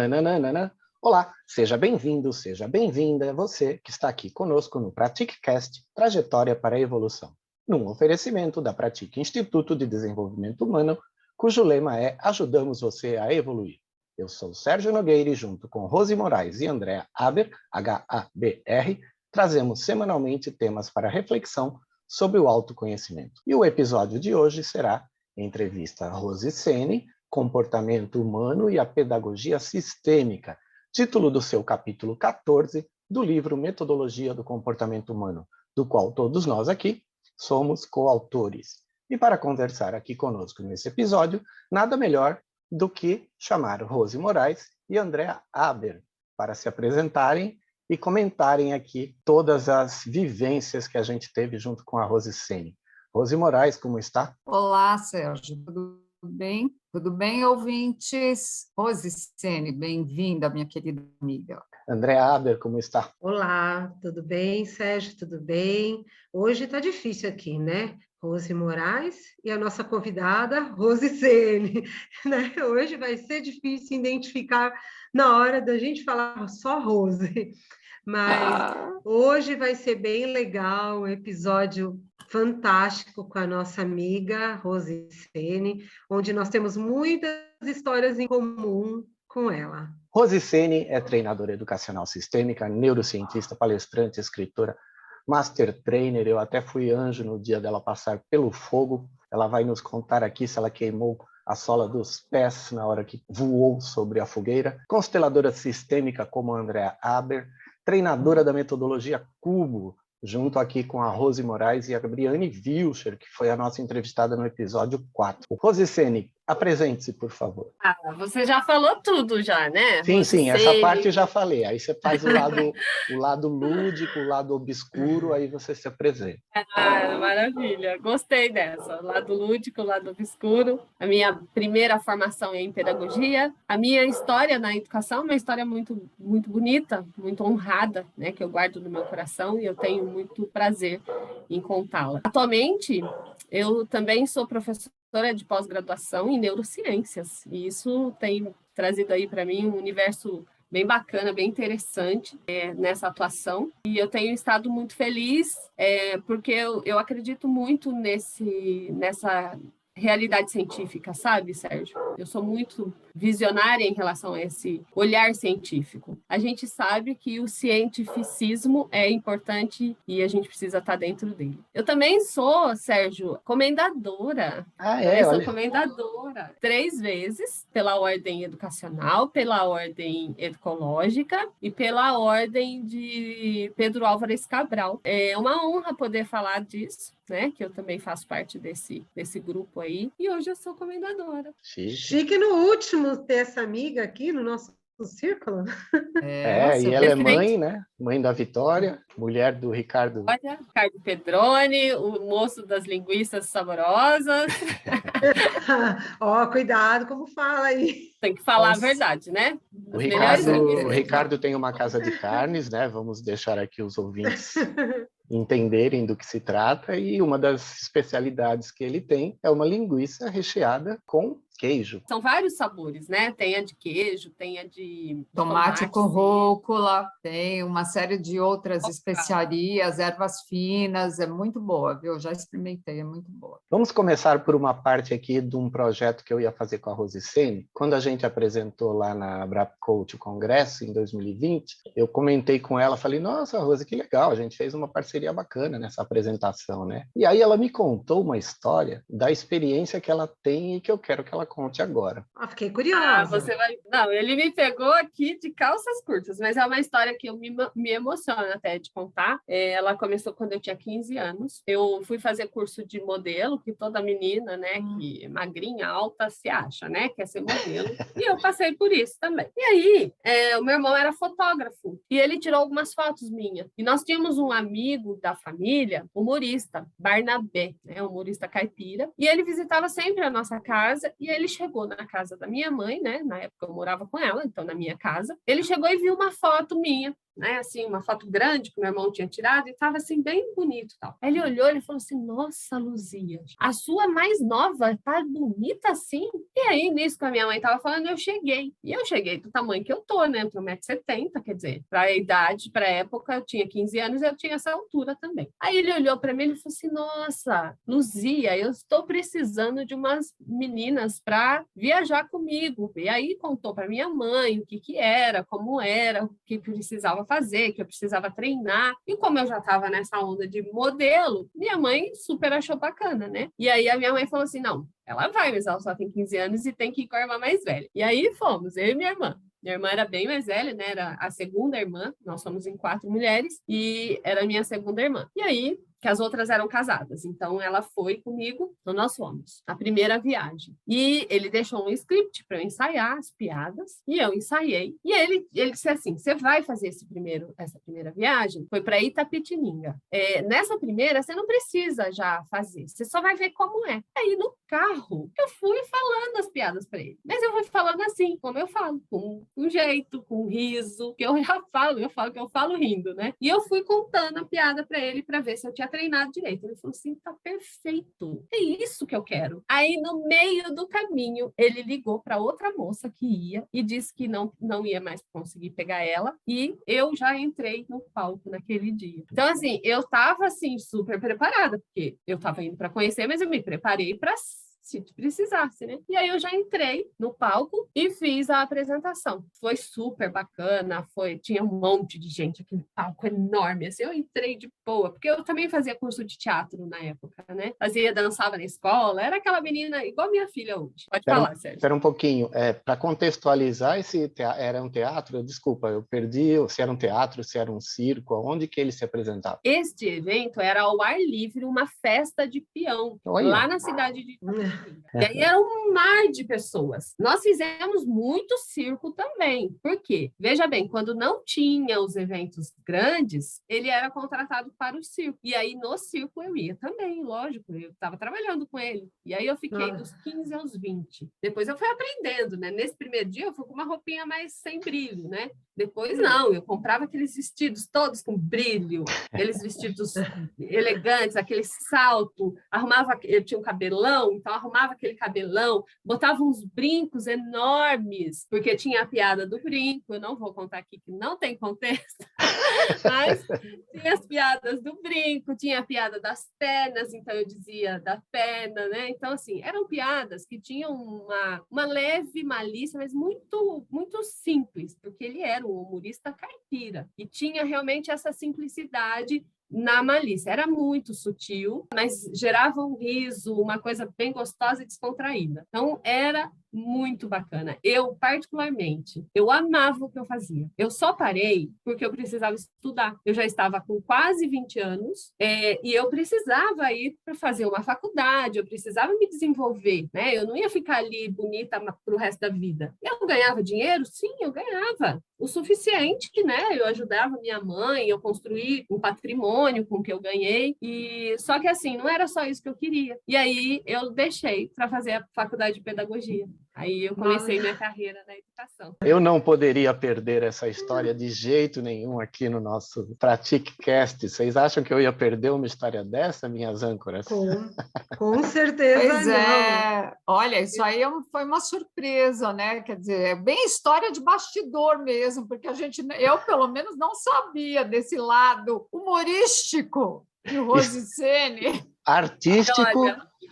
Nananana. Olá, seja bem-vindo, seja bem-vinda, você que está aqui conosco no PratiqueCast, Trajetória para a Evolução, num oferecimento da Pratique Instituto de Desenvolvimento Humano, cujo lema é Ajudamos você a evoluir. Eu sou Sérgio Nogueira e junto com Rose Moraes e Andréa Aber, H-A-B-R, trazemos semanalmente temas para reflexão sobre o autoconhecimento. E o episódio de hoje será Entrevista a Rose Sene, Comportamento Humano e a Pedagogia Sistêmica, título do seu capítulo 14 do livro Metodologia do Comportamento Humano, do qual todos nós aqui somos coautores. E para conversar aqui conosco nesse episódio, nada melhor do que chamar Rose Moraes e Andréa Aber para se apresentarem e comentarem aqui todas as vivências que a gente teve junto com a Rose Sene. Rose Moraes, como está? Olá, Sérgio, tudo bem? Tudo bem, ouvintes? Rose Sene, bem-vinda, minha querida amiga. Andréa Aber, como está? Olá, tudo bem, Sérgio? Tudo bem? Hoje está difícil aqui, né? Rose Moraes e a nossa convidada, Rose Sene, né? Hoje vai ser difícil identificar na hora da gente falar só Rose, mas hoje vai ser bem legal, um episódio fantástico com a nossa amiga Rose Sene, onde nós temos muitas histórias em comum com ela. Rose Sene é treinadora educacional sistêmica, neurocientista, palestrante, escritora, master trainer. Eu até fui anjo no dia dela passar pelo fogo. Ela vai nos contar aqui se ela queimou a sola dos pés na hora que voou sobre a fogueira. Consteladora sistêmica como a Andréa Aber, treinadora da metodologia Cubo, junto aqui com a Rose Moraes e a Briane Wilcher, que foi a nossa entrevistada no episódio 4. Rose Sene, apresente-se, por favor. Você já falou tudo já, né? Sim, essa parte eu já falei. Aí você faz o lado lúdico, o lado obscuro, aí você se apresenta. Maravilha. Gostei dessa. O lado lúdico, o lado obscuro. A minha primeira formação é em pedagogia. A minha história na educação é uma história muito, muito bonita, muito honrada, né? Que eu guardo no meu coração e eu tenho muito prazer em contá-la. Atualmente, eu também sou professora de pós-graduação em neurociências, e isso tem trazido aí para mim um universo bem bacana, bem interessante nessa atuação, e eu tenho estado muito feliz porque eu acredito muito nessa realidade científica, sabe, Sérgio? Eu sou muito visionária em relação a esse olhar científico. A gente sabe que o cientificismo é importante e a gente precisa estar dentro dele. Eu também sou, Sérgio, comendadora. Eu sou comendadora 3 vezes pela ordem educacional, pela ordem ecológica e pela ordem de Pedro Álvares Cabral. É uma honra poder falar disso, né? Que eu também faço parte desse grupo aí. E hoje eu sou comendadora. Chique no último ter essa amiga aqui no nosso círculo. E ela é mãe, né? Mãe da Vitória, mulher do Ricardo. Olha, Ricardo Pedroni, o moço das linguiças saborosas. Cuidado como fala aí. Tem que falar a verdade, né? O Ricardo tem uma casa de carnes, né? Vamos deixar aqui os ouvintes entenderem do que se trata, e uma das especialidades que ele tem é uma linguiça recheada com queijo. São vários sabores, né? Tem a de queijo, tem a de tomate com rúcula, tem uma série de outras especiarias, ervas finas, é muito boa, viu? Já experimentei, é muito boa. Vamos começar por uma parte aqui de um projeto que eu ia fazer com a Rose Sene. Quando a gente apresentou lá na Abrapcoach o congresso, em 2020, eu comentei com ela, falei, nossa, Rose, que legal, a gente fez uma parceria bacana nessa apresentação, né? E aí ela me contou uma história da experiência que ela tem e que eu quero que ela conte agora. Fiquei curiosa. Não, ele me pegou aqui de calças curtas, mas é uma história que eu me emociono até de contar. Ela começou quando eu tinha 15 anos. Eu fui fazer curso de modelo, que toda menina, né, que é magrinha, alta, se acha, né, quer ser modelo. E eu passei por isso também. E aí, o meu irmão era fotógrafo e ele tirou algumas fotos minhas. E nós tínhamos um amigo da família, humorista, Barnabé, né, humorista caipira, e ele visitava sempre a nossa casa e ele chegou na casa da minha mãe, né? Na época eu morava com ela, então na minha casa. Ele chegou e viu uma foto minha né? Assim, uma foto grande que meu irmão tinha tirado e estava assim bem bonito e tal. Aí ele olhou e falou assim: nossa, Luzia, a sua mais nova tá bonita assim? E aí, nisso que a minha mãe tava falando, eu cheguei. E eu cheguei do tamanho que eu tô, né? Eu tenho 1,70 m, quer dizer, pra idade, pra época, eu tinha 15 anos, eu tinha essa altura também. Aí ele olhou para mim e falou assim: nossa, Luzia, eu estou precisando de umas meninas para viajar comigo. E aí contou para minha mãe o que era, como era, o que precisava fazer, que eu precisava treinar. E como eu já estava nessa onda de modelo, minha mãe super achou bacana, né? E aí a minha mãe falou assim: não, ela vai, mas ela só tem 15 anos e tem que ir com a irmã mais velha. E aí fomos, eu e minha irmã. Minha irmã era bem mais velha, né? Era a segunda irmã, nós somos em 4 mulheres, e era a minha segunda irmã. E aí, que as outras eram casadas, então ela foi comigo, então nós fomos, a primeira viagem. E ele deixou um script para eu ensaiar as piadas, e eu ensaiei. E ele disse assim: você vai fazer essa primeira viagem? Foi para Itapetininga. Nessa primeira, você não precisa já fazer, você só vai ver como é. Aí no carro, eu fui falando as piadas para ele, mas eu fui falando assim, como eu falo, com jeito, com riso, que eu já falo, que eu falo rindo, né? E eu fui contando a piada para ele para ver se eu tinha treinado direito. Ele falou assim: tá perfeito, é isso que eu quero. Aí no meio do caminho ele ligou para outra moça que ia e disse que não ia mais conseguir pegar ela, e eu já entrei no palco naquele dia. Então assim, eu tava assim super preparada, porque eu tava indo para conhecer, mas eu me preparei para se precisasse, né? E aí eu já entrei no palco e fiz a apresentação. Foi super bacana, tinha um monte de gente, aquele palco enorme, assim, eu entrei de boa, porque eu também fazia curso de teatro na época, né? Dançava na escola, era aquela menina igual minha filha hoje. Pode falar, Sérgio. Espera um pouquinho, para contextualizar, era um teatro? Desculpa, eu perdi, se era um teatro, se era um circo, onde que ele se apresentava? Este evento era ao ar livre, uma festa de peão, lá na cidade de E aí era um mar de pessoas. Nós fizemos muito circo também. Por quê? Veja bem, quando não tinha os eventos grandes, ele era contratado para o circo. E aí no circo eu ia também, lógico. Eu estava trabalhando com ele. E aí eu fiquei dos 15 aos 20. Depois eu fui aprendendo, né? Nesse primeiro dia eu fui com uma roupinha mais sem brilho, né? Depois não, eu comprava aqueles vestidos todos com brilho, aqueles vestidos elegantes, aquele salto, eu tinha um cabelão, então arrumava aquele cabelão, botava uns brincos enormes, porque tinha a piada do brinco, eu não vou contar aqui que não tem contexto, mas tinha as piadas do brinco, tinha a piada das pernas, então eu dizia da perna, né? Então, assim, eram piadas que tinham uma leve malícia, mas muito, muito simples, porque ele era um humorista caipira, e tinha realmente essa simplicidade na malícia. Era muito sutil, mas gerava um riso, uma coisa bem gostosa e descontraída. Então, era muito bacana. Eu, particularmente, eu amava o que eu fazia. Eu só parei porque eu precisava estudar. Eu já estava com quase 20 anos e eu precisava ir para fazer uma faculdade, eu precisava me desenvolver, né? Eu não ia ficar ali bonita para o resto da vida. Eu ganhava dinheiro? Sim, eu ganhava. O suficiente, né? Eu ajudava minha mãe, eu construí um patrimônio com o que eu ganhei, e só que assim, não era só isso que eu queria. E aí eu deixei para fazer a faculdade de pedagogia. Aí eu comecei minha carreira na educação. Eu não poderia perder essa história de jeito nenhum aqui no nosso PratiqueCast. Vocês acham que eu ia perder uma história dessa, minhas âncoras? Com certeza pois não. Olha, isso aí foi uma surpresa, né? Quer dizer, é bem história de bastidor mesmo, porque eu pelo menos não sabia desse lado humorístico de Rosicene.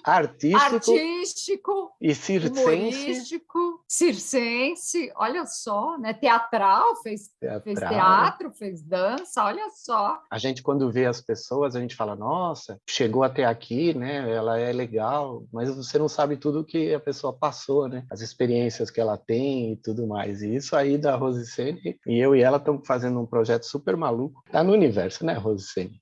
Artístico e circense. Humorístico, circense, olha só, né? Teatral, fez teatro, fez dança, olha só. A gente, quando vê as pessoas, a gente fala: nossa, chegou até aqui, né? Ela é legal, mas você não sabe tudo que a pessoa passou, né? As experiências que ela tem e tudo mais. E isso aí da Rosicene, e eu e ela estamos fazendo um projeto super maluco. Tá no universo, né, Rosicene?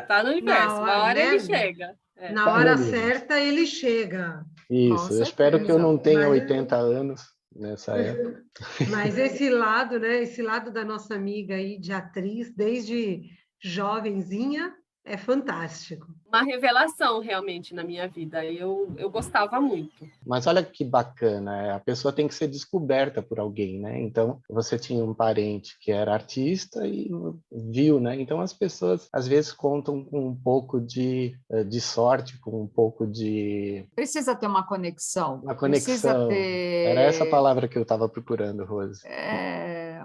Tá no universo, uma hora ele chega. Na hora certa ele chega. Isso, eu espero que eu não tenha 80 anos nessa época. Mas esse lado, né? Esse lado da nossa amiga aí de atriz, desde jovenzinha, é fantástico. Uma revelação realmente na minha vida. Eu gostava muito. Mas olha que bacana, a pessoa tem que ser descoberta por alguém, né? Então, você tinha um parente que era artista e viu, né? Então, as pessoas, às vezes, contam com um pouco de sorte, com um pouco de... Precisa ter uma conexão. Uma Precisa conexão. Era essa ter palavra que eu estava procurando, Rose.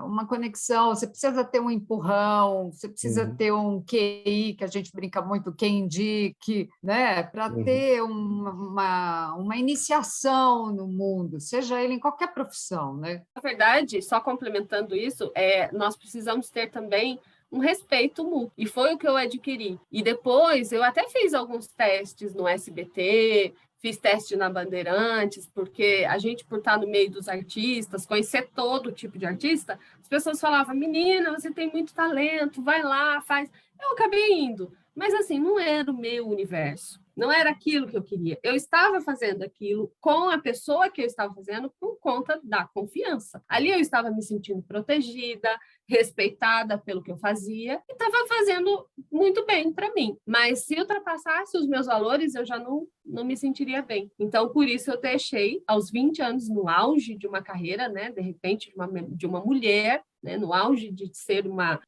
uma conexão, você precisa ter um empurrão, você precisa ter um QI, que a gente brinca muito, quem indique, né? Para ter uma iniciação no mundo, seja ele em qualquer profissão, né? Na verdade, só complementando isso, nós precisamos ter também um respeito mútuo. E foi o que eu adquiri. E depois eu até fiz alguns testes no SBT, fiz teste na Bandeirantes, porque a gente, por estar no meio dos artistas, conhecer todo tipo de artista, as pessoas falavam, menina, você tem muito talento, vai lá, faz. Eu acabei indo. Mas, assim, não era o meu universo. Não era aquilo que eu queria. Eu estava fazendo aquilo com a pessoa que eu estava fazendo por conta da confiança. Ali eu estava me sentindo protegida, respeitada pelo que eu fazia e estava fazendo muito bem para mim. Mas se ultrapassasse os meus valores, eu já não me sentiria bem. Então, por isso eu deixei aos 20 anos, no auge de uma carreira, né, de repente, de uma mulher, né, no auge de ser uma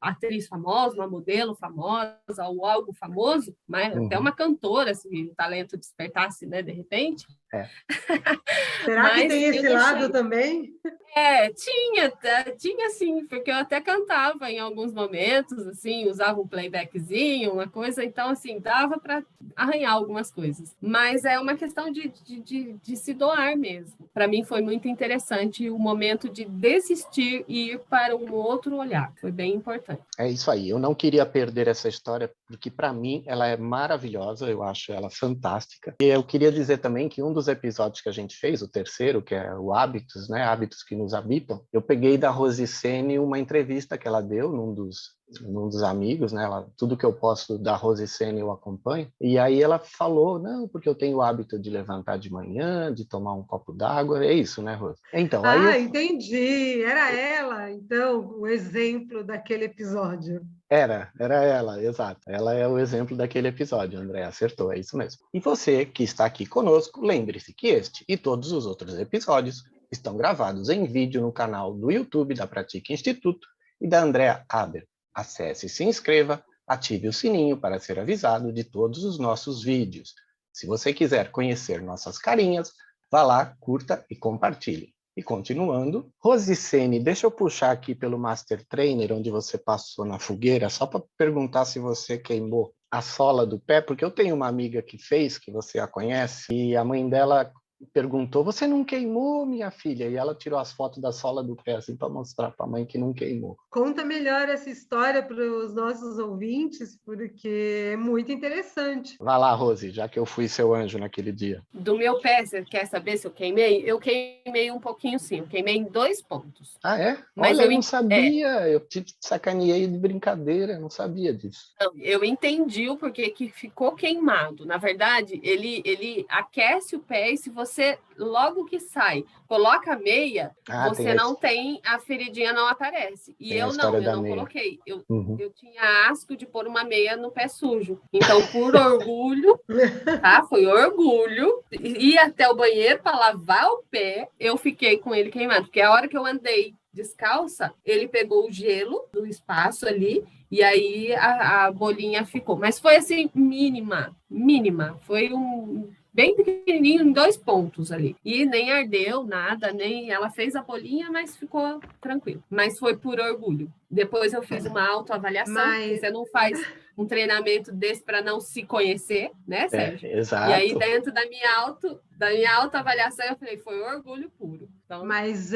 atriz famosa, uma modelo famosa, ou algo famoso, mas até uma cantora, se o talento despertasse, né, de repente. Será que tem esse lado também? Tinha sim, porque eu até cantava em alguns momentos, assim, usava um playbackzinho, uma coisa, então, assim, dava para arranhar algumas coisas. Mas é uma questão de se doar mesmo. Para mim foi muito interessante o momento de desistir e ir para um outro olhar. Foi bem importante. É isso aí. Eu não queria perder essa história, porque para mim ela é maravilhosa, eu acho ela fantástica. E eu queria dizer também que um dos episódios que a gente fez, o terceiro, que é o Hábitos, né? Hábitos que nos habitam, eu peguei da Rose Sene uma entrevista que ela deu num dos amigos, né? Tudo que eu posto da Rose Sene eu acompanho. E aí ela falou, não, porque eu tenho o hábito de levantar de manhã, de tomar um copo d'água. É isso, né, Rose? Então, entendi. Era ela, então, o exemplo daquele episódio. Era ela, exato. Ela é o exemplo daquele episódio, André, acertou, é isso mesmo. E você que está aqui conosco, lembre-se que este e todos os outros episódios estão gravados em vídeo no canal do YouTube da Pratique Instituto e da Andrea Aber. Acesse e se inscreva, ative o sininho para ser avisado de todos os nossos vídeos. Se você quiser conhecer nossas carinhas, vá lá, curta e compartilhe. E continuando, Rose Sene, deixa eu puxar aqui pelo Master Trainer, onde você passou na fogueira, só para perguntar se você queimou a sola do pé, porque eu tenho uma amiga que fez, que você a conhece, e a mãe dela perguntou, você não queimou, minha filha? E ela tirou as fotos da sola do pé, assim, para mostrar para a mãe que não queimou. Conta melhor essa história para os nossos ouvintes, porque é muito interessante. Vai lá, Rose, já que eu fui seu anjo naquele dia. Do meu pé, você quer saber se eu queimei? Eu queimei um pouquinho, sim. Eu queimei em 2 pontos. Ah, é? Mas olha, eu não sabia. Eu te sacaneei de brincadeira, eu não sabia disso. Não, eu entendi o porquê que ficou queimado. Na verdade, ele aquece o pé e se você, logo que sai, coloca a meia, você não tem, a feridinha não aparece. E eu não coloquei. Eu tinha asco de pôr uma meia no pé sujo. Então, por orgulho, tá? Foi orgulho. Ir até o banheiro para lavar o pé, eu fiquei com ele queimado. Porque a hora que eu andei descalça, ele pegou o gelo do espaço ali e aí a bolinha ficou. Mas foi assim, mínima. Foi bem pequenininho, em 2 pontos ali. E nem ardeu nada, nem ela fez a bolinha, mas ficou tranquilo. Mas foi por orgulho. Depois eu fiz uma autoavaliação, porque você não faz um treinamento desse para não se conhecer, né, Sérgio? Exato. E aí, dentro da minha autoavaliação, eu falei, foi orgulho puro. Então... Mas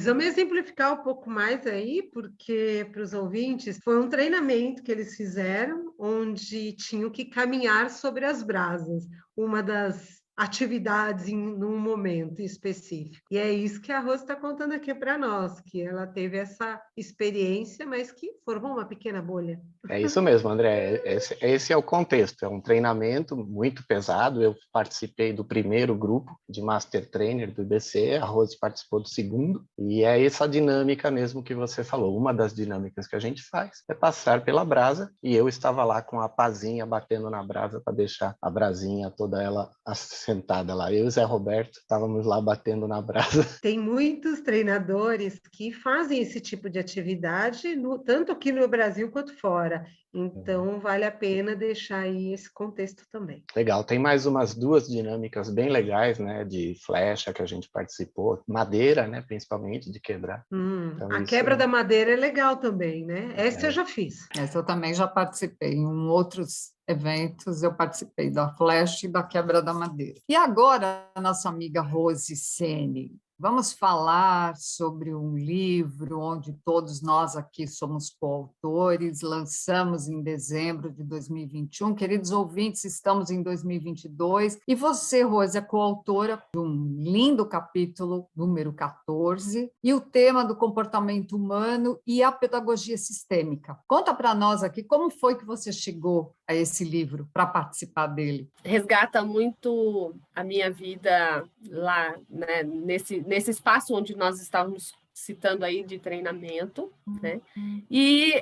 vamos exemplificar um pouco mais aí, porque para os ouvintes, foi um treinamento que eles fizeram, onde tinham que caminhar sobre as brasas. Uma das atividades num momento específico. E é isso que a Rose está contando aqui para nós, que ela teve essa experiência, mas que formou uma pequena bolha. É isso mesmo, André. Esse é o contexto. É um treinamento muito pesado. Eu participei do primeiro grupo de Master Trainer do IBC, a Rose participou do segundo, e é essa dinâmica mesmo que você falou. Uma das dinâmicas que a gente faz é passar pela brasa, e eu estava lá com a pazinha batendo na brasa para deixar a brasinha toda ela assentada lá. Eu e o Zé Roberto estávamos lá batendo na brasa. Tem muitos treinadores que fazem esse tipo de atividade, tanto aqui no Brasil quanto fora. Então, vale a pena deixar aí esse contexto também. Legal. Tem mais umas duas dinâmicas bem legais, né? De flecha que a gente participou. Madeira, né? Principalmente, de quebrar. Então, a quebra da madeira é legal também, né? Essa eu já fiz. Essa eu também já participei. Em outros eventos eu participei da flecha e da quebra da madeira. E agora, a nossa amiga Rose Sene. Vamos falar sobre um livro onde todos nós aqui somos coautores, lançamos em dezembro de 2021. Queridos ouvintes, estamos em 2022 e você, Rose, é coautora de um lindo capítulo, número 14, e o tema do comportamento humano e a pedagogia sistêmica. Conta para nós aqui como foi que você chegou a esse livro para participar dele. Resgata muito a minha vida lá, né, nesse espaço onde nós estávamos citando aí de treinamento, né? E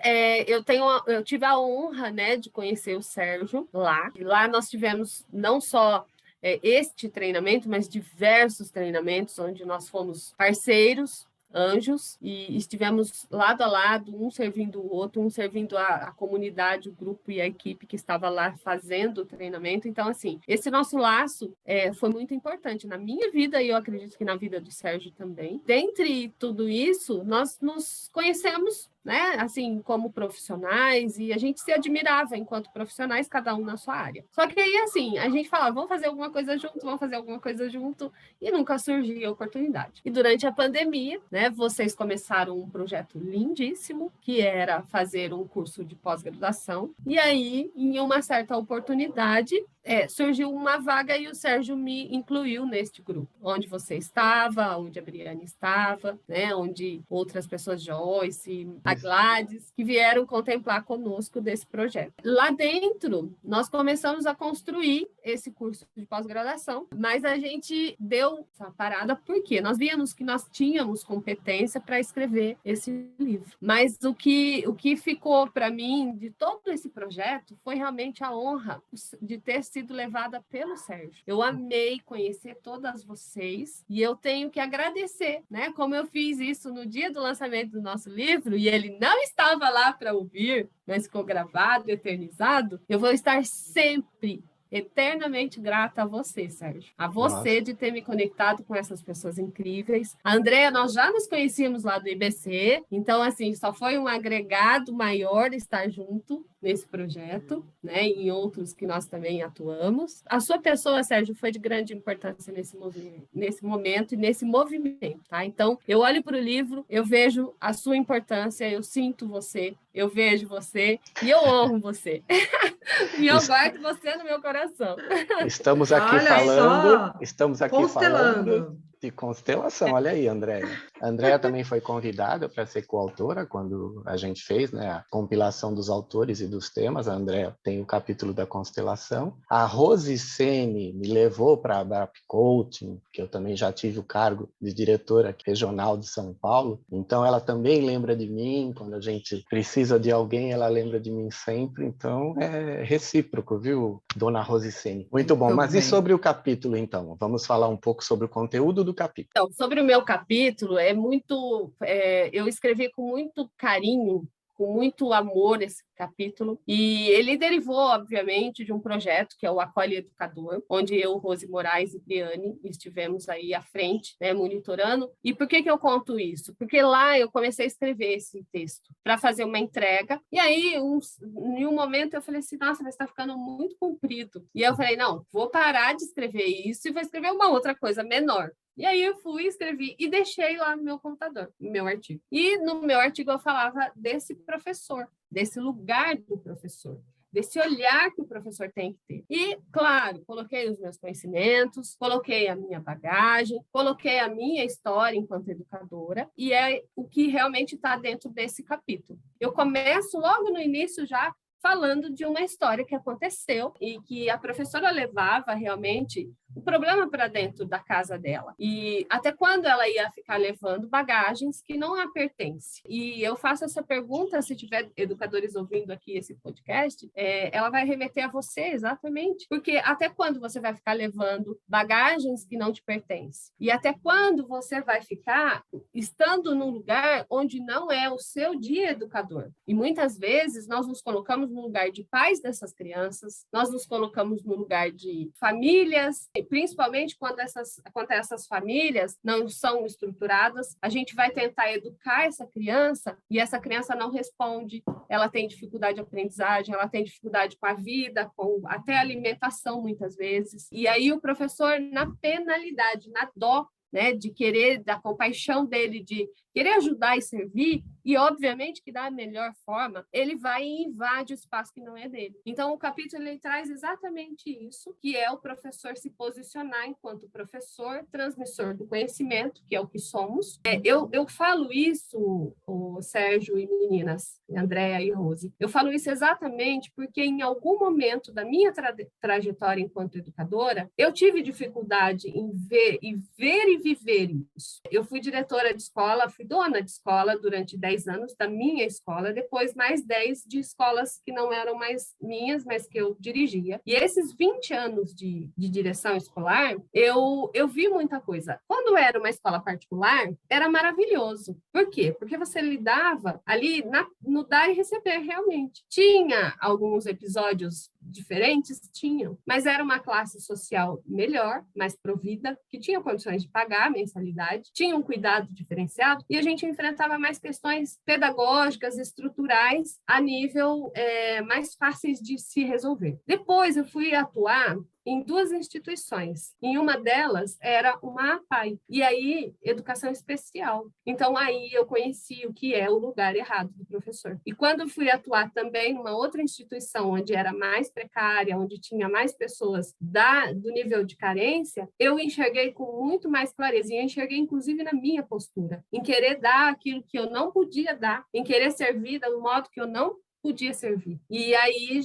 eu tive a honra, né, de conhecer o Sérgio lá. E lá nós tivemos não só este treinamento, mas diversos treinamentos onde nós fomos parceiros, anjos, e estivemos lado a lado, um servindo o outro, um servindo a comunidade, o grupo e a equipe que estava lá fazendo o treinamento. Então, assim, esse nosso laço foi muito importante na minha vida e eu acredito que na vida do Sérgio também. Dentre tudo isso, nós nos conhecemos, né, assim, como profissionais, e a gente se admirava enquanto profissionais, cada um na sua área. Só que aí, assim, a gente falava, vamos fazer alguma coisa junto, e nunca surgia a oportunidade. E durante a pandemia, né, vocês começaram um projeto lindíssimo, que era fazer um curso de pós-graduação, e aí, em uma certa oportunidade, surgiu uma vaga e o Sérgio me incluiu neste grupo, onde você estava, onde a Briane estava, né, onde outras pessoas, Joyce, a Gladys, que vieram contemplar conosco desse projeto. Lá dentro, nós começamos a construir esse curso de pós-graduação, mas a gente deu essa parada porque nós víamos que nós tínhamos competência para escrever esse livro. Mas o que ficou para mim de todo esse projeto foi realmente a honra de ter sido levada pelo Sérgio. Eu amei conhecer todas vocês e eu tenho que agradecer, né? Como eu fiz isso no dia do lançamento do nosso livro e ele não estava lá para ouvir, mas ficou gravado, eternizado, eu vou estar sempre eternamente grata a você, Sérgio. A você de ter me conectado com essas pessoas incríveis. A Andréa, nós já nos conhecíamos lá do IBC, então, assim, só foi um agregado maior estar junto nesse projeto, né, em outros que nós também atuamos. A sua pessoa, Sérgio, foi de grande importância nesse momento e nesse movimento, tá? Então, eu olho para o livro, eu vejo a sua importância, eu sinto você, eu vejo você e eu honro você. E eu guardo você no meu coração. Estamos aqui falando de constelação. Olha aí, Andréa. A Andréa também foi convidada para ser coautora quando a gente fez, né, a compilação dos autores e dos temas. A Andréa tem o capítulo da constelação. A Rose Sene me levou para a BAP Coaching, que eu também já tive o cargo de diretora regional de São Paulo. Então, ela também lembra de mim. Quando a gente precisa de alguém, ela lembra de mim sempre. Então, é recíproco, viu, dona Rose Sene? Muito bom. Mas e sobre o capítulo, então? Vamos falar um pouco sobre o conteúdo do capítulo. Então, sobre o meu capítulo, eu escrevi com muito carinho, com muito amor esse capítulo, e ele derivou, obviamente, de um projeto que é o Acolhe Educador, onde eu, Rose Moraes e Briane estivemos aí à frente, né, monitorando. E por que eu conto isso? Porque lá eu comecei a escrever esse texto para fazer uma entrega, e aí, em um momento, eu falei assim, nossa, mas está ficando muito comprido. E eu falei, não, vou parar de escrever isso e vou escrever uma outra coisa menor. E aí eu fui, escrevi e deixei lá no meu computador, no meu artigo. E no meu artigo eu falava desse professor, desse lugar do professor, desse olhar que o professor tem que ter. E, claro, coloquei os meus conhecimentos, coloquei a minha bagagem, coloquei a minha história enquanto educadora, e é o que realmente está dentro desse capítulo. Eu começo logo no início já falando de uma história que aconteceu e que a professora levava realmente o problema para dentro da casa dela. E até quando ela ia ficar levando bagagens que não a pertencem. E eu faço essa pergunta, se tiver educadores ouvindo aqui esse podcast, ela vai remeter a você, exatamente. Porque até quando você vai ficar levando bagagens que não te pertencem? E até quando você vai ficar estando num lugar onde não é o seu dia educador? E muitas vezes nós nos colocamos no lugar de pais dessas crianças, nós nos colocamos no lugar de famílias, principalmente quando essas famílias não são estruturadas, a gente vai tentar educar essa criança e essa criança não responde, ela tem dificuldade de aprendizagem, ela tem dificuldade com a vida, com até a alimentação muitas vezes. E aí o professor, na penalidade, na dó, né, de querer, da compaixão dele, de querer ajudar e servir, e obviamente que da melhor forma, ele vai e invade o espaço que não é dele. Então, o capítulo ele traz exatamente isso, que é o professor se posicionar enquanto professor, transmissor do conhecimento, que é o que somos. Eu falo isso, o Sérgio e meninas, Andréa e Rose, eu falo isso exatamente porque em algum momento da minha trajetória enquanto educadora, eu tive dificuldade em ver e viver isso. Eu fui diretora de escola, fui dona de escola durante 10 anos da minha escola, depois mais 10 de escolas que não eram mais minhas, mas que eu dirigia. E esses 20 anos de direção escolar, eu vi muita coisa. Quando era uma escola particular, era maravilhoso. Por quê? Porque você lidava ali no dar e receber, realmente. Tinha alguns episódios diferentes? Tinham, mas era uma classe social melhor, mais provida, que tinha condições de pagar a mensalidade, tinha um cuidado diferenciado, e a gente enfrentava mais questões pedagógicas, estruturais, a nível mais fáceis de se resolver. Depois eu fui atuar em 2 instituições. Em uma delas era uma APAE, e aí educação especial. Então aí eu conheci o que é o lugar errado do professor. E quando fui atuar também numa outra instituição onde era mais precária, onde tinha mais pessoas do nível de carência, eu enxerguei com muito mais clareza, e eu enxerguei inclusive na minha postura, em querer dar aquilo que eu não podia dar, em querer servir do modo que eu não podia servir. E aí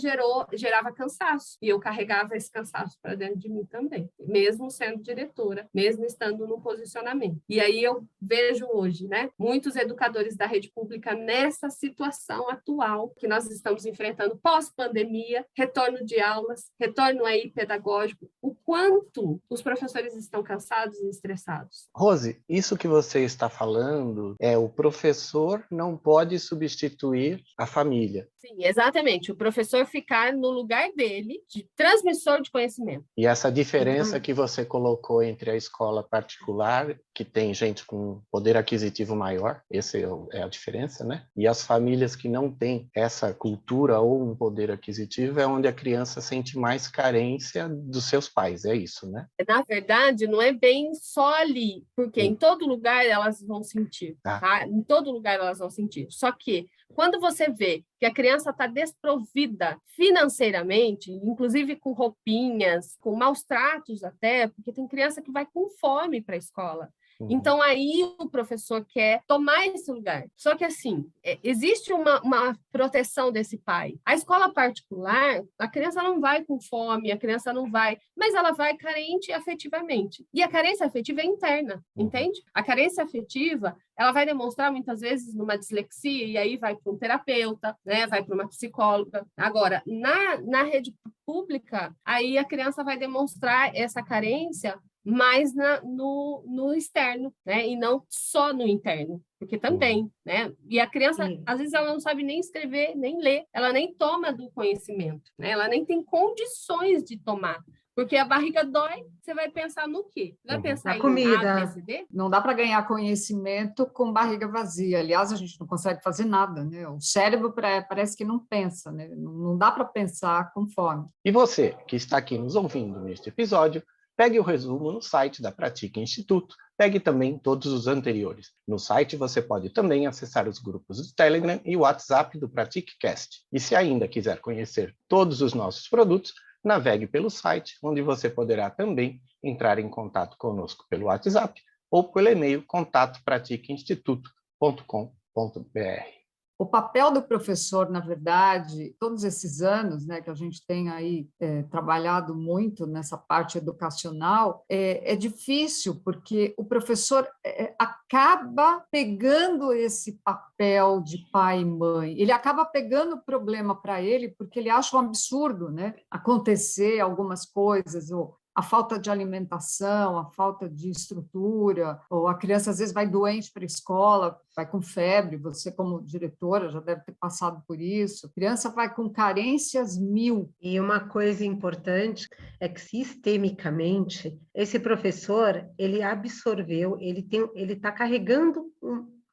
gerava cansaço. E eu carregava esse cansaço para dentro de mim também, mesmo sendo diretora, mesmo estando no posicionamento. E aí eu vejo hoje, né, muitos educadores da rede pública nessa situação atual que nós estamos enfrentando pós-pandemia, retorno de aulas, retorno aí pedagógico, o quanto os professores estão cansados e estressados. Rose, isso que você está falando o professor não pode substituir a família. Sim, exatamente. O professor ficar no lugar dele, de transmissor de conhecimento. E essa diferença que você colocou entre a escola particular, que tem gente com poder aquisitivo maior, essa é a diferença, né? E as famílias que não têm essa cultura ou um poder aquisitivo, é onde a criança sente mais carência dos seus pais, é isso, né? Na verdade, não é bem só ali, porque em todo lugar elas vão sentir, tá? Em todo lugar elas vão sentir. Só que quando você vê que a criança está desprovida financeiramente, inclusive com roupinhas, com maus tratos até, porque tem criança que vai com fome para a escola. Então, aí o professor quer tomar esse lugar. Só que, assim, existe uma proteção desse pai. A escola particular, a criança não vai com fome, a criança não vai, mas ela vai carente afetivamente. E a carência afetiva é interna, entende? A carência afetiva, ela vai demonstrar muitas vezes numa dislexia, e aí vai para um terapeuta, né? Vai para uma psicóloga. Agora, na rede pública, aí a criança vai demonstrar essa carência mais no externo, né? E não só no interno, porque também, né? E a criança, às vezes, ela não sabe nem escrever, nem ler, ela nem toma do conhecimento, né? Ela nem tem condições de tomar. Porque a barriga dói, você vai pensar no quê? Você vai pensar em comida. A, B, C, D? Não dá para ganhar conhecimento com barriga vazia. Aliás, a gente não consegue fazer nada, né? O cérebro parece que não pensa, né? Não dá para pensar com fome. E você, que está aqui nos ouvindo neste episódio, pegue o resumo no site da Pratica Instituto, pegue também todos os anteriores. No site você pode também acessar os grupos do Telegram e o WhatsApp do PratiqueCast. E se ainda quiser conhecer todos os nossos produtos, navegue pelo site, onde você poderá também entrar em contato conosco pelo WhatsApp ou pelo e-mail contato@pratiqueinstituto.com.br. O papel do professor, na verdade, todos esses anos, né, que a gente tem aí trabalhado muito nessa parte educacional, é difícil, porque o professor acaba pegando esse papel de pai e mãe, ele acaba pegando o problema para ele, porque ele acha um absurdo, né, acontecer algumas coisas, ou a falta de alimentação, a falta de estrutura, ou a criança às vezes vai doente para a escola, vai com febre, você como diretora já deve ter passado por isso, a criança vai com carências 1000. E uma coisa importante é que sistemicamente esse professor, ele absorveu, ele está carregando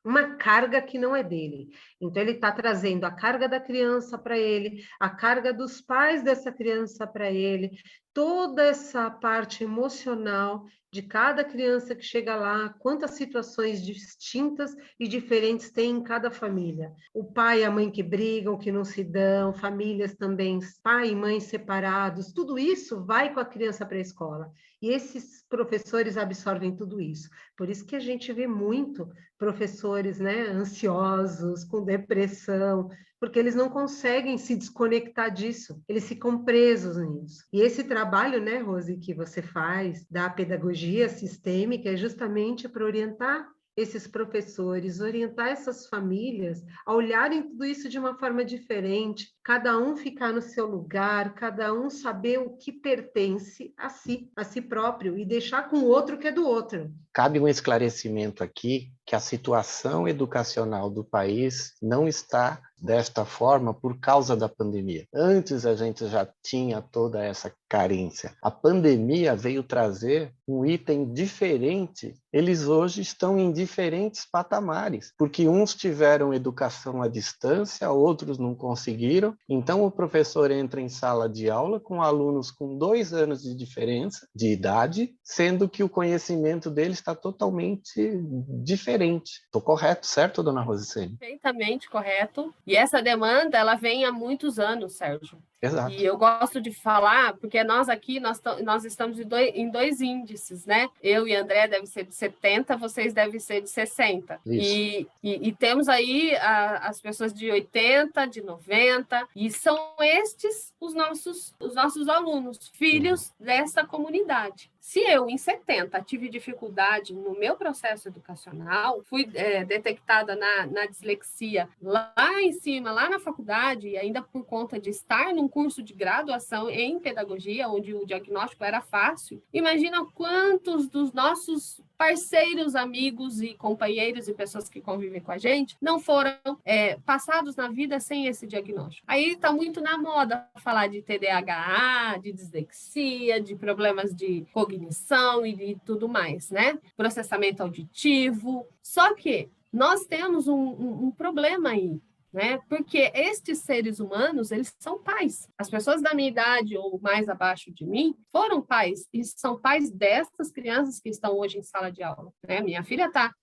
uma carga que não é dele. Então, ele está trazendo a carga da criança para ele, a carga dos pais dessa criança para ele, toda essa parte emocional de cada criança que chega lá, quantas situações distintas e diferentes tem em cada família. O pai e a mãe que brigam, que não se dão, famílias também, pai e mãe separados, tudo isso vai com a criança para a escola. E esses professores absorvem tudo isso. Por isso que a gente vê muito professores, né, ansiosos, com depressão, porque eles não conseguem se desconectar disso, eles ficam presos nisso. E esse trabalho, né, Rose, que você faz da pedagogia sistêmica é justamente para orientar esses professores, orientar essas famílias a olharem tudo isso de uma forma diferente, cada um ficar no seu lugar, cada um saber o que pertence a si próprio, e deixar com o outro que é do outro. Cabe um esclarecimento aqui que a situação educacional do país não está desta forma por causa da pandemia. Antes a gente já tinha toda essa carência. A pandemia veio trazer um item diferente. Eles hoje estão em diferentes patamares, porque uns tiveram educação à distância, outros não conseguiram. Então o professor entra em sala de aula com alunos com 2 anos de diferença de idade, sendo que o conhecimento deles está totalmente diferente. Estou correto, certo, dona Rosicene? Perfeitamente correto. E essa demanda, ela vem há muitos anos, Sérgio. Exato. E eu gosto de falar, porque nós aqui, nós estamos em dois índices, né? Eu e André devem ser de 70, vocês devem ser de 60. E temos aí as pessoas de 80, de 90, e são estes os nossos alunos, filhos dessa comunidade. Se eu, em 70, tive dificuldade no meu processo educacional, fui detectada na dislexia lá em cima, lá na faculdade, e ainda por conta de estar num curso de graduação em pedagogia, onde o diagnóstico era fácil, imagina quantos dos nossos parceiros, amigos e companheiros e pessoas que convivem com a gente não foram passados na vida sem esse diagnóstico. Aí está muito na moda falar de TDAH, de dislexia, de problemas de cognição e de tudo mais, né? Processamento auditivo. Só que nós temos um problema aí, né? Porque estes seres humanos, eles são pais. As pessoas da minha idade ou mais abaixo de mim foram pais e são pais dessas crianças que estão hoje em sala de aula, né? Minha filha tá,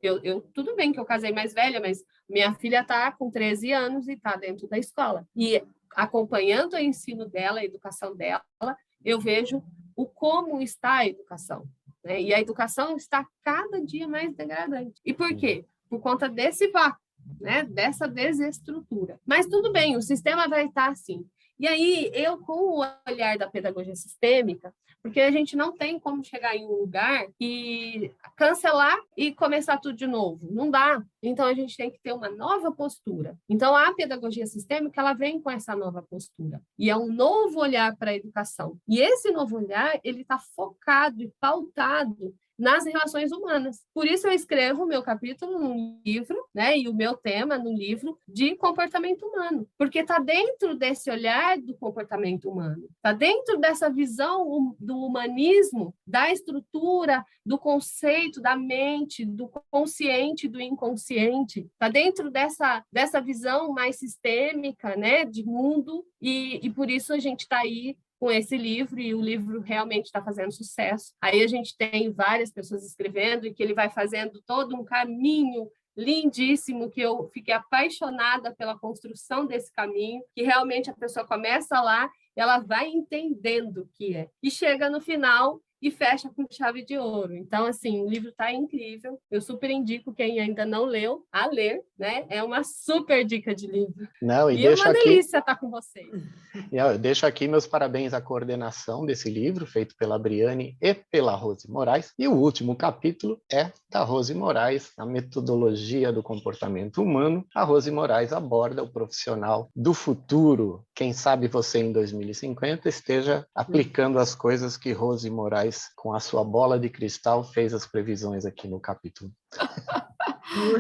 tudo bem que eu casei mais velha, mas minha filha tá com 13 anos e tá dentro da escola. E acompanhando o ensino dela, a educação dela, eu vejo o como está a educação, né? E a educação está cada dia mais degradante. E por quê? Por conta desse vácuo, né, dessa desestrutura. Mas tudo bem, o sistema vai estar assim. E aí, eu, com o olhar da pedagogia sistêmica, porque a gente não tem como chegar em um lugar e cancelar e começar tudo de novo. Não dá. Então, a gente tem que ter uma nova postura. Então, a pedagogia sistêmica, ela vem com essa nova postura. E é um novo olhar para a educação. E esse novo olhar, ele está focado e pautado nas relações humanas. Por isso eu escrevo o meu capítulo num livro, né, e o meu tema no livro de comportamento humano, porque está dentro desse olhar do comportamento humano, está dentro dessa visão do humanismo, da estrutura, do conceito, da mente, do consciente, do inconsciente, está dentro dessa visão mais sistêmica, né, de mundo, e por isso a gente está aí com esse livro, e o livro realmente está fazendo sucesso. Aí a gente tem várias pessoas escrevendo e que ele vai fazendo todo um caminho lindíssimo, que eu fiquei apaixonada pela construção desse caminho, que realmente a pessoa começa lá, ela vai entendendo o que é, e chega no final e fecha com chave de ouro. Então, assim, o livro está incrível. Eu super indico quem ainda não leu a ler, né? É uma super dica de livro. Não, e é uma delícia estar com vocês. Eu deixo aqui meus parabéns à coordenação desse livro, feito pela Briane e pela Rose Moraes. E o último capítulo é da Rose Moraes, a metodologia do comportamento humano. A Rose Moraes aborda o profissional do futuro. Quem sabe você, em 2050, esteja aplicando as coisas que Rose Moraes, com a sua bola de cristal, fez as previsões aqui no capítulo.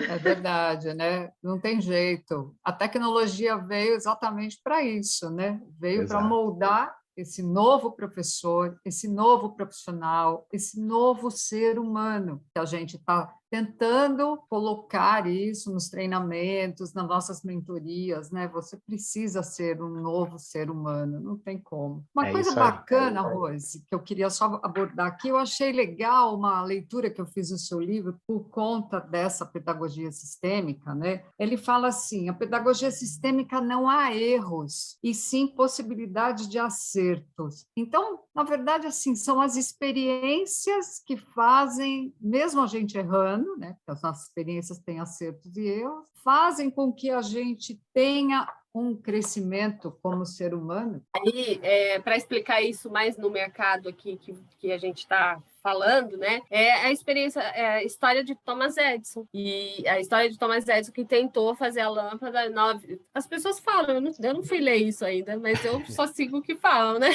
É verdade, né? Não tem jeito. A tecnologia veio exatamente para isso, né? Veio para moldar esse novo professor, esse novo profissional, esse novo ser humano que a gente está tentando colocar isso nos treinamentos, nas nossas mentorias, né? Você precisa ser um novo ser humano, não tem como. Uma coisa bacana, Rose, que eu queria só abordar aqui, eu achei legal uma leitura que eu fiz no seu livro por conta dessa pedagogia sistêmica, né? Ele fala assim: a pedagogia sistêmica não há erros, e sim possibilidade de acertos. Então, na verdade, assim, são as experiências que fazem, mesmo a gente errando, né? Porque as nossas experiências têm acertos e erros, fazem com que a gente tenha um crescimento como ser humano. Aí, para explicar isso mais no mercado aqui que a gente está falando, né? É a história de Thomas Edison. E a história de Thomas Edison, que tentou fazer a lâmpada 9. As pessoas falam, eu não fui ler isso ainda, mas eu só sigo o que falam, né?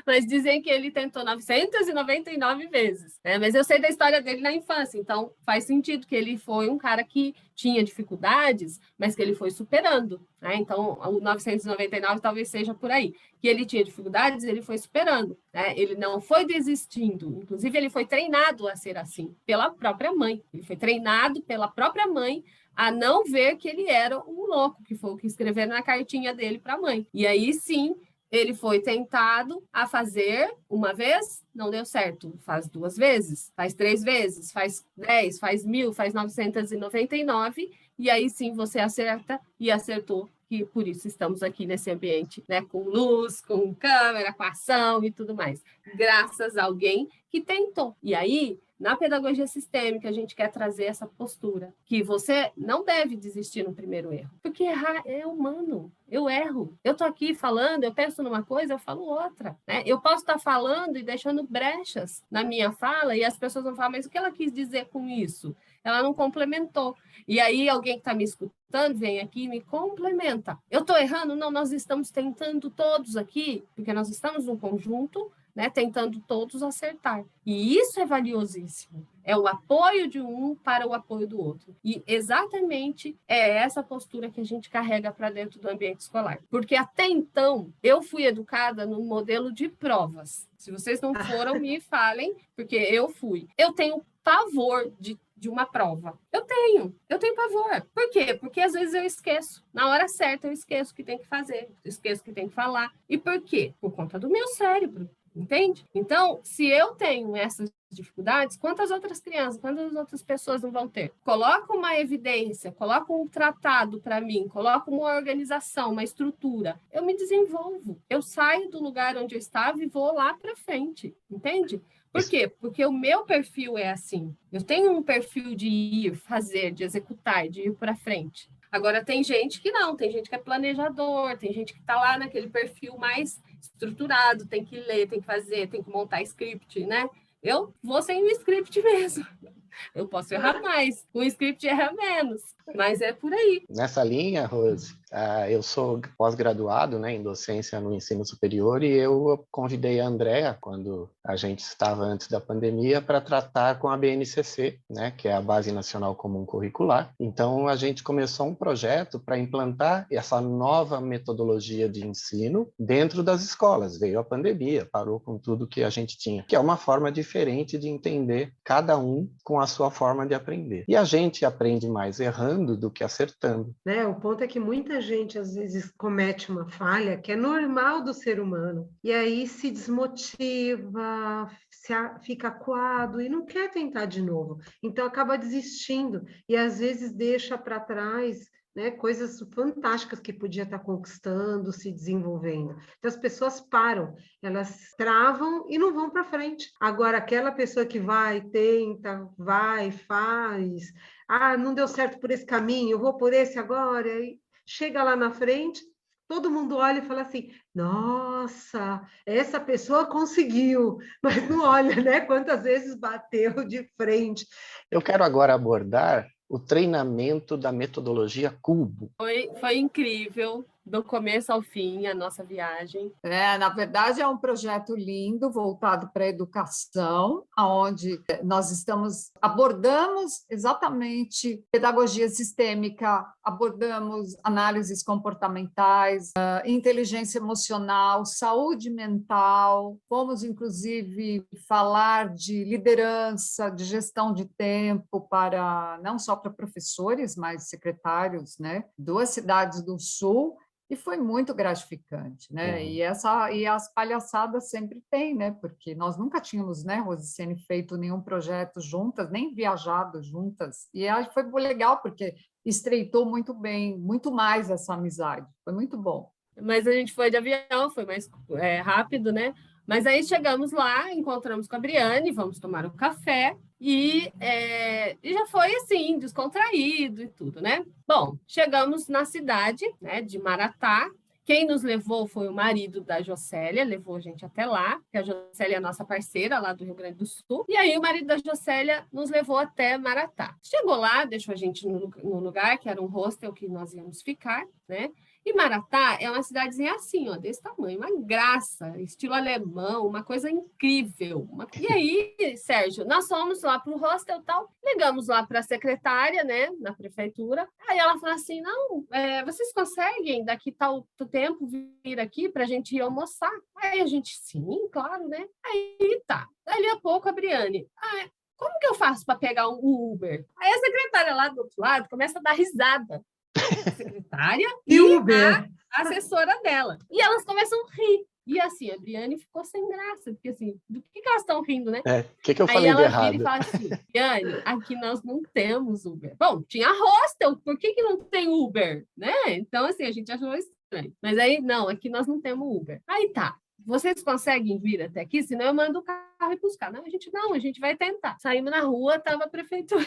Mas dizem que ele tentou 999 vezes, né? Mas eu sei da história dele na infância, então faz sentido que ele foi um cara que tinha dificuldades, mas que ele foi superando, né? Então, o 999 talvez seja por aí, que ele tinha dificuldades, ele foi superando, né? Ele não foi desistindo, inclusive ele foi treinado a ser assim, pela própria mãe, ele foi treinado pela própria mãe a não ver que ele era um louco, que foi o que escreveram na cartinha dele para a mãe. E aí, sim, ele foi tentado a fazer uma vez, não deu certo. Faz 2 vezes, faz 3 vezes, faz 10, faz 1000, faz 999, e aí sim você acerta, e acertou, que por isso estamos aqui nesse ambiente, né? Com luz, com câmera, com ação e tudo mais. Graças a alguém que tentou. E aí, na pedagogia sistêmica, a gente quer trazer essa postura, que você não deve desistir no primeiro erro, porque errar é humano. Eu erro. Eu estou aqui falando, eu penso numa coisa, eu falo outra, né? Eu posso estar falando e deixando brechas na minha fala, e as pessoas vão falar, mas o que ela quis dizer com isso? Ela não complementou. E aí, alguém que está me escutando vem aqui e me complementa. Eu estou errando? Não, nós estamos tentando todos aqui, porque nós estamos num conjunto, né, tentando todos acertar. E isso é valiosíssimo. É o apoio de um para o apoio do outro. E exatamente é essa postura que a gente carrega para dentro do ambiente escolar. Porque até então, eu fui educada no modelo de provas. Se vocês não foram, me falem, porque eu fui. Eu tenho pavor de uma prova. Eu tenho pavor. Por quê? Porque às vezes eu esqueço. Na hora certa eu esqueço o que tem que fazer, esqueço o que tem que falar. E por quê? Por conta do meu cérebro. Entende? Então, se eu tenho essas dificuldades, quantas outras crianças, quantas outras pessoas não vão ter? Coloca uma evidência, coloca um tratado para mim, coloca uma organização, uma estrutura. Eu me desenvolvo. Eu saio do lugar onde eu estava e vou lá para frente. Entende? Por quê? Porque o meu perfil é assim. Eu tenho um perfil de ir, fazer, de executar, de ir para frente. Agora, tem gente que não, tem gente que é planejador, tem gente que está lá naquele perfil mais estruturado, tem que ler, tem que fazer, tem que montar script, né? Eu vou sem o script mesmo. Eu posso errar mais, com o script erra menos, mas é por aí. Nessa linha, Rose, eu sou pós-graduado, né, em docência no ensino superior, e eu convidei a Andrea, quando a gente estava antes da pandemia, para tratar com a BNCC, né, que é a Base Nacional Comum Curricular. Então, a gente começou um projeto para implantar essa nova metodologia de ensino dentro das escolas. Veio a pandemia, parou com tudo que a gente tinha, que é uma forma diferente de entender cada um com a sua forma de aprender. E a gente aprende mais errando do que acertando. Né? O ponto é que muita muita gente, às vezes, comete uma falha que é normal do ser humano, e aí se desmotiva, fica acuado e não quer tentar de novo. Então, acaba desistindo e, às vezes, deixa para trás, né, coisas fantásticas que podia estar conquistando, se desenvolvendo. Então, as pessoas param, elas travam e não vão para frente. Agora, aquela pessoa que vai, tenta, vai, faz, não deu certo por esse caminho, eu vou por esse agora, e chega lá na frente, todo mundo olha e fala assim, nossa, essa pessoa conseguiu, mas não olha, né, quantas vezes bateu de frente. Eu quero agora abordar o treinamento da metodologia Cubo. Foi incrível, do começo ao fim, a nossa viagem. Na verdade, é um projeto lindo, voltado para a educação, onde nós abordamos exatamente pedagogia sistêmica, abordamos análises comportamentais, inteligência emocional, saúde mental, fomos, inclusive, falar de liderança, de gestão de tempo, não só para professores, mas secretários, né, 2 cidades do Sul, e foi muito gratificante, né? E as palhaçadas sempre tem, né? Porque nós nunca tínhamos, né, Rosicene, feito nenhum projeto juntas, nem viajado juntas. E aí foi legal, porque estreitou muito bem, muito mais essa amizade. Foi muito bom. Mas a gente foi de avião, foi mais rápido, né? Mas aí chegamos lá, encontramos com a Briane, vamos tomar um café e já foi assim, descontraído e tudo, né? Bom, chegamos na cidade, né, de Maratá. Quem nos levou foi o marido da Jocélia, levou a gente até lá, que a Jocélia é a nossa parceira lá do Rio Grande do Sul. E aí o marido da Jocélia nos levou até Maratá. Chegou lá, deixou a gente no lugar, que era um hostel que nós íamos ficar, né? E Maratá é uma cidadezinha assim, ó, desse tamanho, uma graça, estilo alemão, uma coisa incrível. E aí, Sérgio, nós fomos lá para o hostel e tal, ligamos lá para a secretária, né, na prefeitura. Aí ela falou assim, não, vocês conseguem daqui tal tempo vir aqui para a gente ir almoçar? Aí a gente, sim, claro, né? Aí tá. Dali a pouco a Briane, como que eu faço para pegar um Uber? Aí a secretária lá do outro lado começa a dar risada. A secretária e Uber. A assessora dela. E elas começam a rir. E assim, a Briane ficou sem graça, porque assim, do que elas estão rindo, né? O que eu Aí falei de ela errado? vira e fala assim, Briane, aqui nós não temos Uber. Bom, tinha hostel, por que não tem Uber? Né? Então, assim, a gente achou estranho. Mas aí, não, aqui nós não temos Uber. Aí tá. Vocês conseguem vir até aqui? Senão eu mando o carro e buscar. Não, a gente vai tentar. Saímos na rua, estava a prefeitura.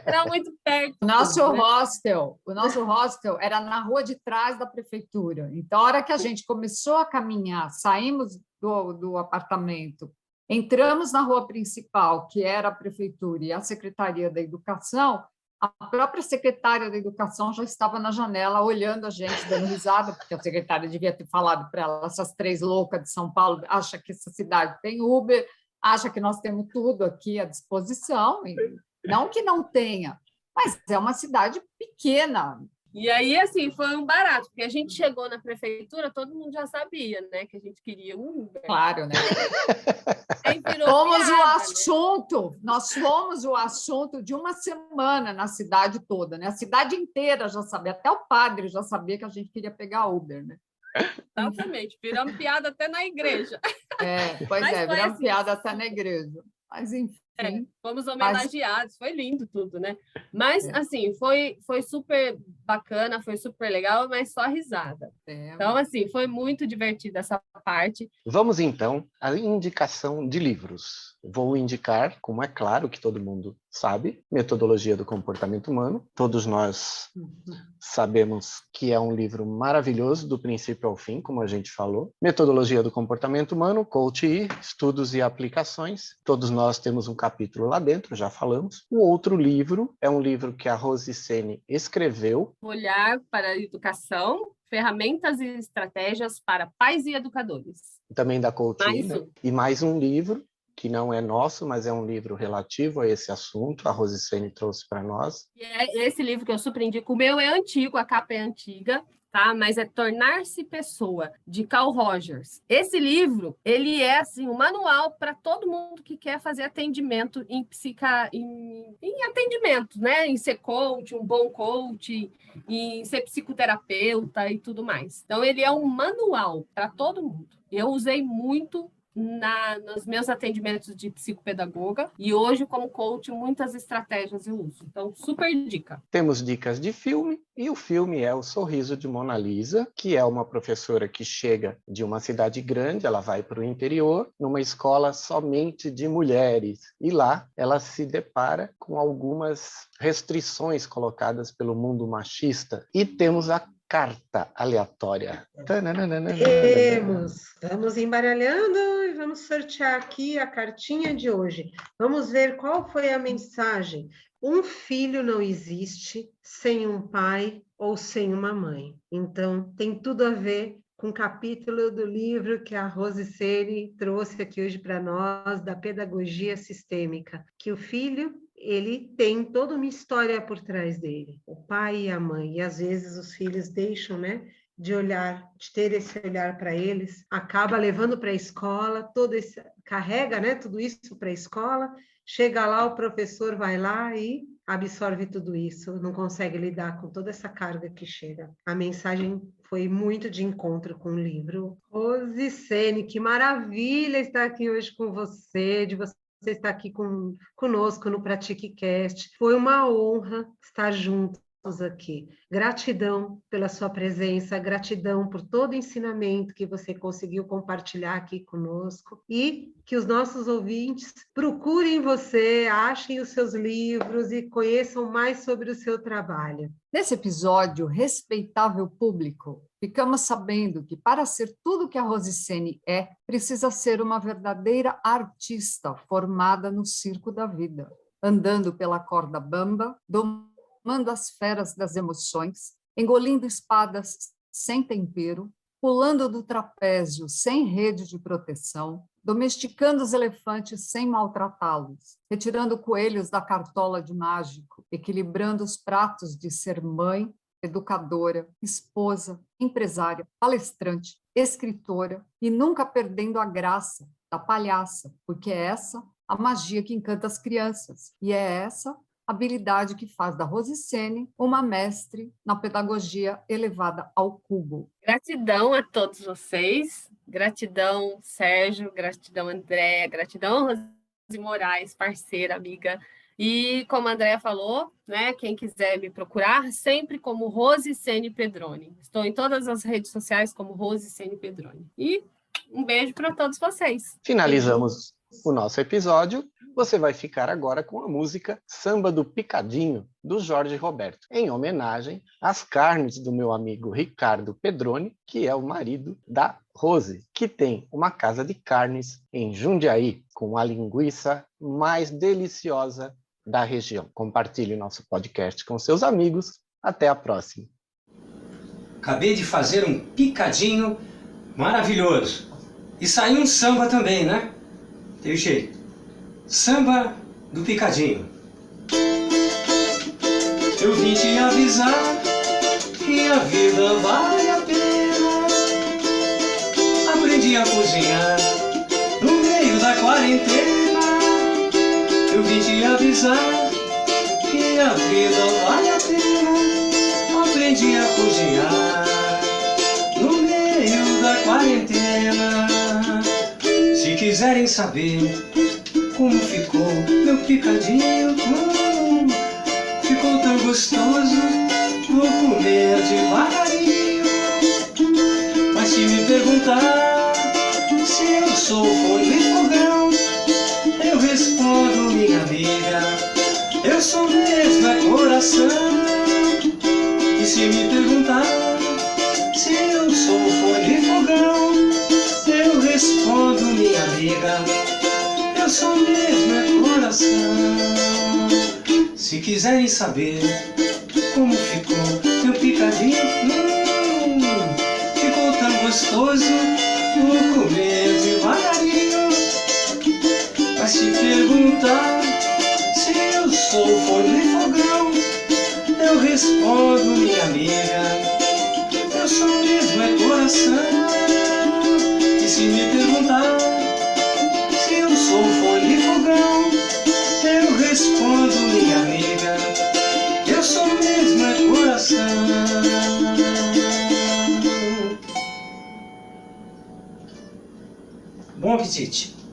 Era muito perto. O nosso hostel era na rua de trás da prefeitura. Então, a hora que a gente começou a caminhar, saímos do apartamento, entramos na rua principal, que era a prefeitura e a Secretaria da Educação, a própria secretária da Educação já estava na janela olhando a gente, dando risada, porque a secretária devia ter falado para ela, essas 3 loucas de São Paulo acham que essa cidade tem Uber, acha que nós temos tudo aqui à disposição, e não que não tenha, mas é uma cidade pequena. E aí, assim, foi um barato, porque a gente chegou na prefeitura, todo mundo já sabia, né, que a gente queria um Uber. Claro, né? Aí virou Nós fomos o assunto de uma semana na cidade toda, né? A cidade inteira já sabia, até o padre já sabia que a gente queria pegar Uber, né? Exatamente, viramos piada até na igreja. Viramos assim, piada até na igreja. Mas, enfim. Fomos homenageados, foi lindo tudo, né? Mas, assim, foi super bacana, foi super legal, mas só risada. Então, assim, foi muito divertida essa parte. Vamos, então, à indicação de livros. Vou indicar, como é claro que todo mundo sabe, Metodologia do Comportamento Humano. Todos nós sabemos que é um livro maravilhoso, do princípio ao fim, como a gente falou. Metodologia do Comportamento Humano, Coach I, Estudos e Aplicações. Todos nós temos um capítulo lá dentro, já falamos. O outro livro é um livro que a Rosicene escreveu. Olhar para a Educação, Ferramentas e Estratégias para Pais e Educadores. Também da Coach I, né? E mais um livro, que não é nosso, mas é um livro relativo a esse assunto, a Rosicene trouxe para nós. E é esse livro que eu super indico. O meu é antigo, a capa é antiga, tá? Mas é Tornar-se Pessoa, de Carl Rogers. Esse livro, ele é assim, um manual para todo mundo que quer fazer atendimento em atendimento, né? Em ser coach, um bom coach, em ser psicoterapeuta e tudo mais. Então, ele é um manual para todo mundo. Eu usei muito nos meus atendimentos de psicopedagoga e hoje, como coach, muitas estratégias eu uso. Então, super dica. Temos dicas de filme, e o filme é O Sorriso de Mona Lisa, que é uma professora que chega de uma cidade grande, ela vai para o interior, numa escola somente de mulheres, e lá ela se depara com algumas restrições colocadas pelo mundo machista, e temos a carta aleatória. Vamos embaralhando e vamos sortear aqui a cartinha de hoje. Vamos ver qual foi a mensagem. Um filho não existe sem um pai ou sem uma mãe. Então, tem tudo a ver com o capítulo do livro que a Rose Ceni trouxe aqui hoje para nós, da pedagogia sistêmica, que o filho ele tem toda uma história por trás dele, o pai e a mãe, e às vezes os filhos deixam, né, de olhar, de ter esse olhar para eles, acaba levando para a escola, carrega, né, tudo isso para a escola, chega lá, o professor vai lá e absorve tudo isso, não consegue lidar com toda essa carga que chega. A mensagem foi muito de encontro com o livro. Rose Ceni, que maravilha estar aqui hoje com você, de você estar aqui conosco no PratiqueCast. Foi uma honra estar juntos aqui. Gratidão pela sua presença, gratidão por todo o ensinamento que você conseguiu compartilhar aqui conosco e que os nossos ouvintes procurem você, achem os seus livros e conheçam mais sobre o seu trabalho. Nesse episódio, respeitável público, ficamos sabendo que para ser tudo que a Rose Ceni é, precisa ser uma verdadeira artista formada no circo da vida, andando pela corda bamba, domando as feras das emoções, engolindo espadas sem tempero, pulando do trapézio sem rede de proteção, domesticando os elefantes sem maltratá-los, retirando coelhos da cartola de mágico, equilibrando os pratos de ser mãe, educadora, esposa, empresária, palestrante, escritora e nunca perdendo a graça da palhaça, porque é essa a magia que encanta as crianças e é essa habilidade que faz da Rose Ceni uma mestre na pedagogia elevada ao cubo. Gratidão a todos vocês, gratidão Sérgio, gratidão Andréa, gratidão Rose Moraes, parceira, amiga. E como a Andréa falou, né, quem quiser me procurar, sempre como Rose Ceni Pedroni. Estou em todas as redes sociais como Rose Ceni Pedroni. E um beijo para todos vocês. Finalizamos o nosso episódio. Você vai ficar agora com a música Samba do Picadinho, do Jorge Roberto, em homenagem às carnes do meu amigo Ricardo Pedroni, que é o marido da Rose, que tem uma casa de carnes em Jundiaí, com a linguiça mais deliciosa da região. Compartilhe nosso podcast com seus amigos. Até a próxima. Acabei de fazer um picadinho maravilhoso. E saiu um samba também, né? Teve jeito. Samba do Picadinho. Eu vim te avisar que a vida vale a pena. Aprendi a cozinhar no meio da quarentena. Eu vim te avisar que a vida vale a pena. Aprendi a cozinhar no meio da quarentena. Se quiserem saber como ficou meu picadinho, ficou tão gostoso, vou comer devagarinho. Mas se me perguntar se eu sou forno e fogão, eu respondo, minha amiga, eu sou mesmo é coração. E se me perguntar se eu sou forno e fogão, eu respondo, minha amiga, eu sou mesmo é coração. Se quiserem saber como ficou meu picadinho, ficou tão gostoso, vou comer devagarinho. Mas se perguntar se eu sou forno e fogão, eu respondo, minha amiga, eu sou mesmo é coração. E se me perguntar se eu sou folha e fogão, eu respondo, minha amiga, eu sou mesmo é coração. Bom apetite!